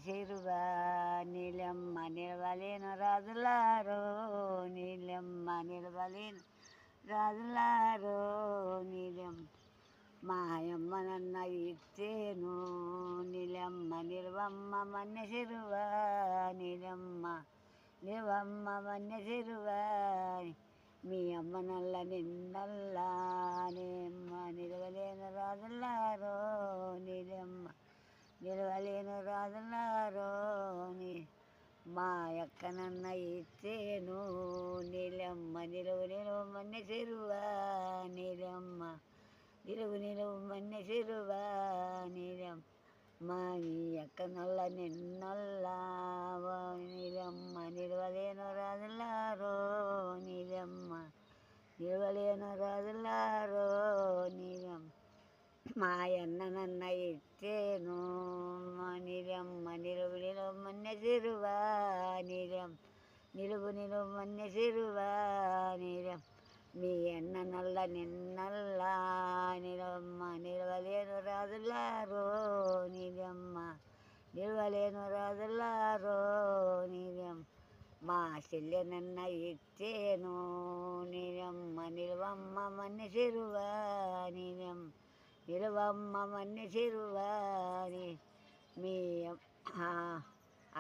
చెరువా నీలమ్మ నిలవలేను రాజులారో, నీలమ్మ నిలవలేను రాజులారో, నీలం మాయమ్మ నన్న ఇచ్చేను, నీలమ్మ నిలవమ్మ మన్నె చెరువా, నీలమ్మ నిలవమ్మ మన్నె చెరువా, మీ అమ్మ నల్ల నిన్నల్లా నేమ్మ నిలవలేను రాజులారో, నీలమ్మ నిలవలేను రాజులారో, మా యొక్క నన్న ఇచ్చేను, నీలమ్మ నిలువు నిలువు మన్నె చెరువా, నీలమ్మ నిలువు నిలువు మన్నె చెరువా, నీలం మా నీ యొక్క నల్ల నిన్నల్లా నీలమ్మ నిలవలేను రాజులారో, నీలమ్మ నిలవలేను రాజులారో, నీలం మాయన్న నన్న ఇచ్చేను, నీలమ్మ నిలువు నిలువు మన్నె చెరువా, నీలం నిలువు నిలువు మన్నె చెరువా, నీలం మీ అన్న నల్ల నిన్నల్లా నీలమ్మ నిలవలేను రాజులారో, నీలమ్మ నిలవలేను రాజులారో, నీలం మా చెల్లె నన్న ఇచ్చేను, నీలమ్మ నిలవమ్మ మన్నె చెరువా, నీలం నిలవమ్మ మన్నె చెరువా, మీ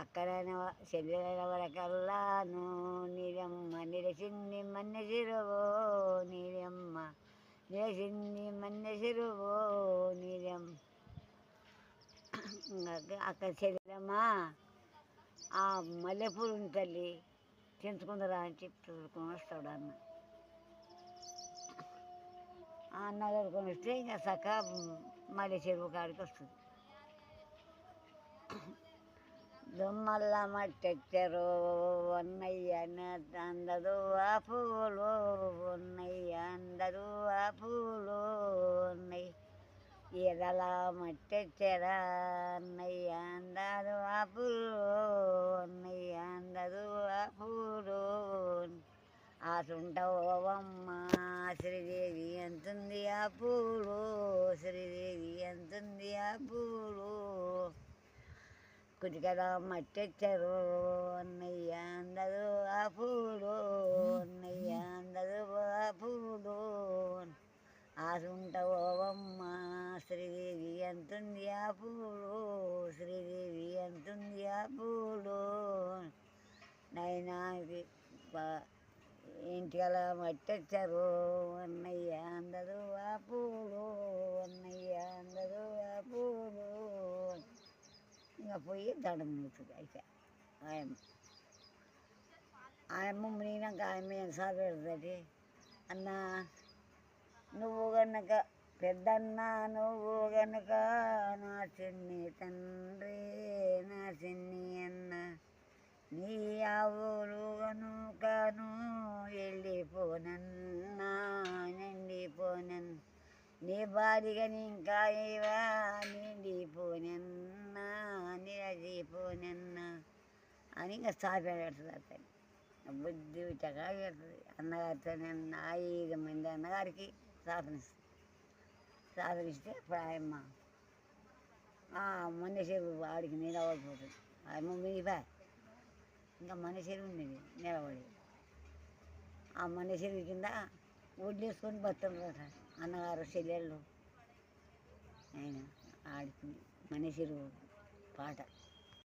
అక్కడ చెల్లెల వరకల్లాను, నీలమ్మ నిలసింది మన్నె చెరువో, నీలమ్మ నిలసింది మన్నె చెరువో, నీలం అక్కడ చెల్లెమ్మా ఆ మల్లెపూలు తల్లి తెంచుకుందరా అని చెప్పి తోలుకొని వస్తాడు అన్న. ఆ అన్న తోలుకొని వస్తే ఇంకా చక్క మల్లె చెరువు కాడికి వస్తుంది. దుమ్మల్ల మట్టెచ్చరు అన్నయ్య అందదు ఆ పూలు, అన్నయ్య అందదు ఆ పూలు, అన్నయ్య ఎదల మట్టెచ్చరా అన్నయ్య అందదు ఆ పూలు, అన్నయ్య అందదు ఆ పూలు, ఆసుంటవమ్మ శ్రీదేవి అంతుంది ఆ పూలు, శ్రీదేవి అంతుంది ఆ పూలు, కుటికల మట్టెచ్చరు అన్నయ్య అందదు ఆ పూలు, అన్నయ్య అందదు ఆ పూలు, ఆసుంటవమ్మ శ్రీదేవి అంతుంది ఆ పూలు, శ్రీదేవి అంతుంది ఆ పూలు, నైనా ఇంటికల మట్టెచ్చరు అన్నయ్య అందదు ఆ పూలు, అన్నయ్య అందదు ఆ పూలు, ఇంకా పోయి దండం మూతుంది. అయితే ఆయమ్మ మునిగినాక ఆయమ్మ ఏం సాగు పెడుతుంది, అన్న నువ్వు గనక పెద్దన్న నువ్వు గనక నా చిన్ని తండ్రి, నా చిన్ని అన్న నీ ఆవులు గనుకను వెళ్ళిపోనన్నా నిండిపోనన్, నీ బాలిగని ఇంకా ఇవా నిండిపోనన్నా నిలచిపోనన్నా అని ఇంకా సాపి పెడుతుంది. అతని బుద్ధి విట్టగా పెడుతుంది. అన్నగారితో 5 మంది అన్నగారికి సాధనిస్తే ఇప్పుడు ఆయమ్మ మన్నె చెరువు ఆడికి నిలబడిపోతుంది. ఆయమ్మ మిగిలిపా ఇంకా మన్నె చెరువు ఉండేది నిలబడి. ఆ మన్నె చెరువు కింద వడ్లేసుకొని బతుండ్రట అన్నగారు చెల్లెళ్ళు. ఆయన ఆడికి మన్నె చెరువు పాట.